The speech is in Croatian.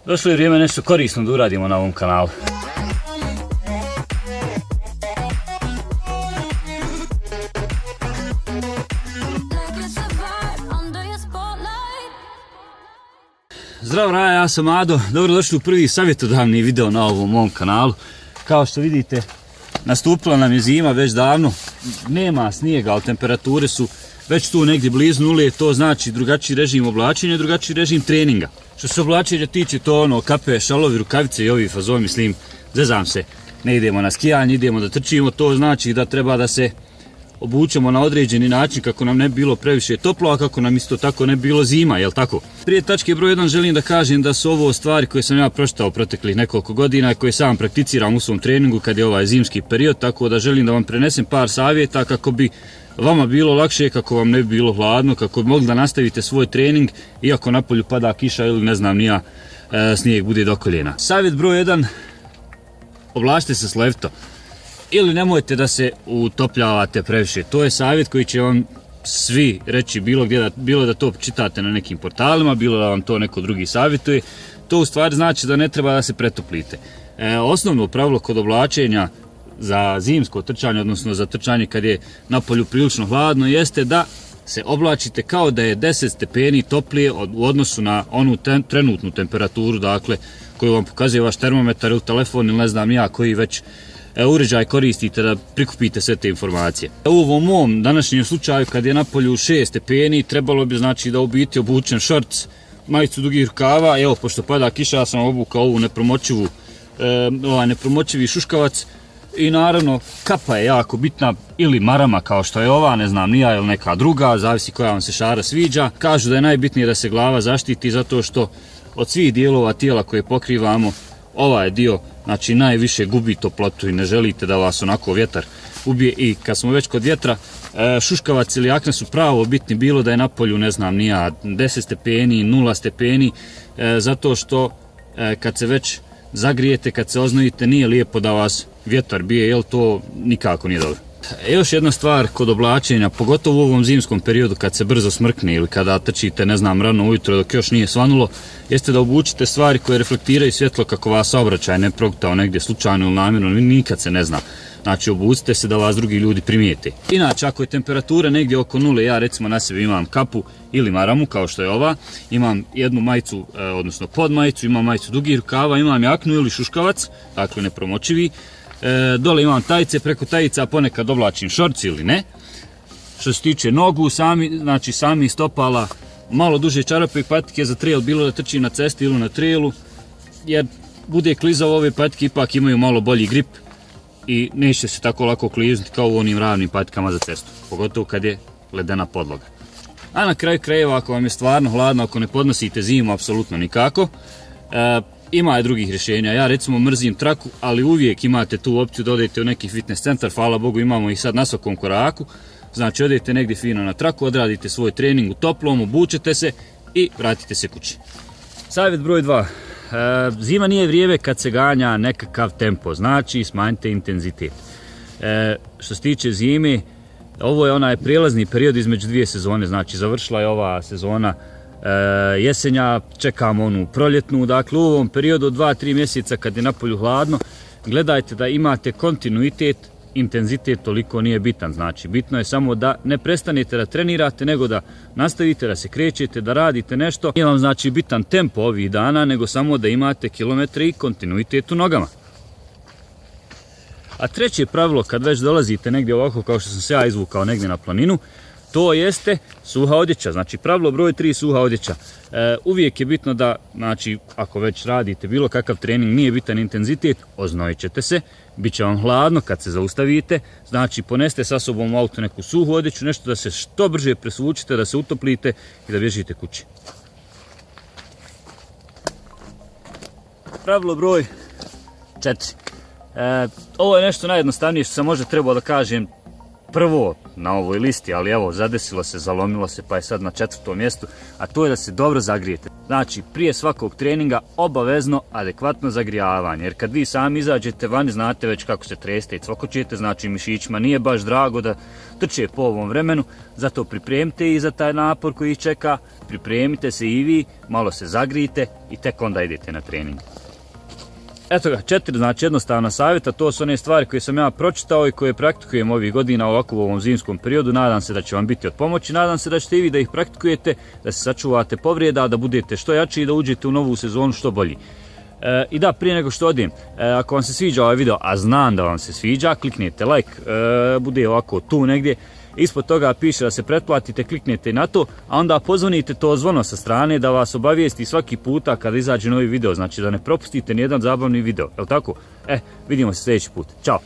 Došlo je vrijeme nešto korisno da uradimo na ovom kanalu. Zdravo Raja, ja sam Ado, dobrodošli u prvi savjetodavni video na ovom mom kanalu. Kao što vidite, nastupila nam je zima već davno, nema snijega, ali temperature su već tu negdje blizu nule, to znači drugačiji režim oblačenja, drugačiji režim treninga. Što se oblačenja tiče, to ono, kape, šalovi, rukavice i ovi fazoni, mislim, zezam se, ne idemo na skijanje, idemo da trčimo, to znači da treba da se obučemo na određeni način kako nam ne bi bilo previše toplo, a kako nam isto tako ne bi bilo zima, jel tako? Prije tačke broj 1 želim da kažem da su ovo stvari koje sam ja pročitao proteklih nekoliko godina i koje sam prakticiram u svom treningu kad je ovaj zimski period, tako da želim da vam prenesem par savjeta kako bi vama bilo lakše, kako vam ne bi bilo hladno, kako bi mogli da nastavite svoj trening iako napolju pada kiša ili ne znam nija, snijeg bude do koljena. Savjet broj 1, oblačite se slojevito. Ili nemojte da se utopljavate previše. To je savjet koji će vam svi reći bilo da to čitate na nekim portalima, bilo da vam to neko drugi savjetuje. To u stvari znači da ne treba da se pretoplite. Osnovno pravilo kod oblačenja za zimsko trčanje, odnosno za trčanje kad je napolju prilično hladno, jeste da se oblačite kao da je 10 stepeni toplije u odnosu na onu trenutnu temperaturu, dakle, koju vam pokazuje vaš termometar ili telefon ili ne znam ja koji već uređaj koristite da prikupite sve te informacije. U ovom mom današnjem slučaju kad je napolju 6 stepeni trebalo bi znači da u biti obučem šorc, majicu dugih rukava, evo pošto pada kiša ja sam obukao ovu nepromoćivi šuškavac i naravno kapa je jako bitna ili marama kao što je ova, ne znam nija ili neka druga, zavisi koja vam se šara sviđa. Kažu da je najbitnije da se glava zaštiti zato što od svih dijelova tijela koje pokrivamo ovaj dio znači najviše gubi toplotu i ne želite da vas onako vjetar ubije. I kad smo već kod vjetra, šuškavac ili jakna su pravo bitni, bilo da je napolju ne znam nija 10 stepeni, 0 stepeni, zato što kad se već zagrijete, kad se oznojite, nije lijepo da vas vjetar bije, jer to nikako nije dobro. Još jedna stvar kod oblačenja, pogotovo u ovom zimskom periodu kad se brzo smrkne ili kada trčite ne znam rano ujutro dok još nije svanulo, jeste da obučite stvari koje reflektiraju svjetlo kako vas saobraćaj ne progutao negdje slučajno ili namjerno, nikad se ne zna. Znači obucite se da vas drugi ljudi primijete. Inače ako je temperatura negdje oko nule, ja recimo na sebi imam kapu ili maramu kao što je ova, imam jednu majicu, odnosno podmajicu, imam majicu dugih rukava, imam jaknu ili šuškavac, dakle nepromoćivi. Dole imam tajice, preko tajica ponekad oblačim šorci ili ne. Što se tiče nogu, sami stopala, malo duže čarape i patike za trail, bilo da trčim na cesti ili na trailu, jer bude klizavo, ove patike ipak imaju malo bolji grip i neće se tako lako kliznuti kao u onim ravnim patikama za cestu, pogotovo kad je ledena podloga. A na kraju krajeva, ako vam je stvarno hladno, ako ne podnosite zimu, apsolutno nikako, ima je drugih rješenja. Ja recimo mrzim traku, ali uvijek imate tu opciju da odete u neki fitness centar, hvala Bogu imamo ih sad na svakom koraku. Znači odete negdje fino na traku, odradite svoj trening u toplom, obučete se i vratite se kući. Savjet broj 2. Zima nije vrijeme kad se ganja nekakav tempo, znači smanjite intenzitet. Što se tiče zime, ovo je onaj prijelazni period između dvije sezone, znači završila je ova sezona jesenja, čekamo onu proljetnu, dakle u ovom periodu od 2-3 mjeseca kad je napolju hladno, gledajte da imate kontinuitet, intenzitet toliko nije bitan, znači bitno je samo da ne prestanete da trenirate, nego da nastavite da se krećete, da radite nešto. Nije vam znači bitan tempo ovih dana, nego samo da imate kilometre i kontinuitet u nogama. A treće pravilo kad već dolazite negdje ovako kao što sam se ja izvukao negdje na planinu, to jeste suha odjeća, znači pravilo broj 3 suha odjeća. Uvijek je bitno da, znači ako već radite bilo kakav trening, nije bitan intenzitet, oznojit ćete se, bit će vam hladno kad se zaustavite, znači poneste sa sobom u auto neku suhu odjeću, nešto da se što brže presvučite, da se utoplite i da bježite kući. Pravilo broj 4. Ovo je nešto najjednostavnije što sam možda trebao da kažem prvo na ovoj listi, ali evo zadesilo se, zalomilo se pa je sad na 4. mjestu, a to je da se dobro zagrijete. Znači prije svakog treninga obavezno adekvatno zagrijavanje, jer kad vi sami izađete vani znate već kako se treste i cvokoćete, znači mišićima nije baš drago da trče po ovom vremenu, zato pripremite i za taj napor koji ih čeka, pripremite se i vi, malo se zagrijite i tek onda idete na trening. Eto ga, 4 znači jednostavna savjeta, to su one stvari koje sam ja pročitao i koje praktikujem ovih godina ovako u ovom zimskom periodu. Nadam se da će vam biti od pomoći, nadam se da ćete i vi da ih praktikujete, da se sačuvate povrijeda, da budete što jači i da uđete u novu sezonu što bolji. I da, prije nego što odim, ako vam se sviđa ovaj video, a znam da vam se sviđa, kliknite like, bude ovako tu negdje. Ispod toga piše da se pretplatite, kliknete na to, a onda pozvonite to zvono sa strane da vas obavijesti svaki puta kada izađe novi video, znači da ne propustite nijedan zabavni video, jel tako? Vidimo se sljedeći put, ćao!